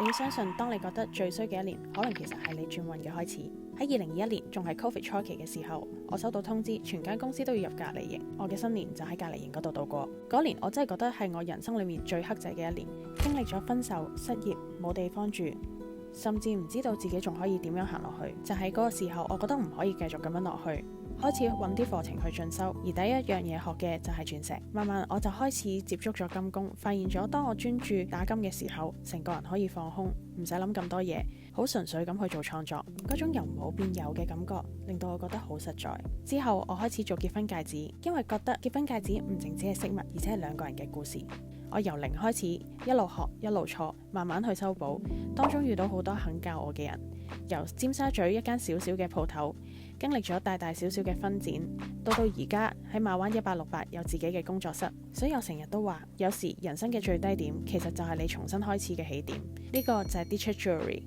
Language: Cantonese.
你要相信，當你覺得最衰嘅一年，可能其實係你轉運嘅開始。喺2021年仲係 Covid 初期嘅時候，我收到通知，全間公司都要入隔離營。我嘅新年就喺隔離營嗰度度過。嗰年我真係覺得係我人生裏面最黑仔嘅一年，經歷咗分手、失業、冇地方住，甚至唔知道自己仲可以點樣行落去。就喺嗰個時候，我覺得唔可以繼續咁樣落去。開始揾啲課程去進修，而第一樣嘢學嘅就係鑽石。慢慢我就開始接觸咗金工，發現咗當我專注打金嘅時候，成個人可以放空，唔使諗咁多嘢，好純粹咁去做創作。嗰種由冇變有嘅感覺，令到我覺得好實在。之後我開始做結婚戒指，因為覺得結婚戒指唔淨止係飾物，而且係兩個人嘅故事。我由零開始，一路學一路錯，慢慢去修補，當中遇到好多肯教我嘅人。由尖沙咀一間小小嘅鋪頭，經歷咗大大小小嘅分展，到而家喺馬灣1868有自己嘅工作室。所以我成日都話，有時人生嘅最低點其實就係你重新開始嘅起點。呢個就係 Ditcher Jewelry。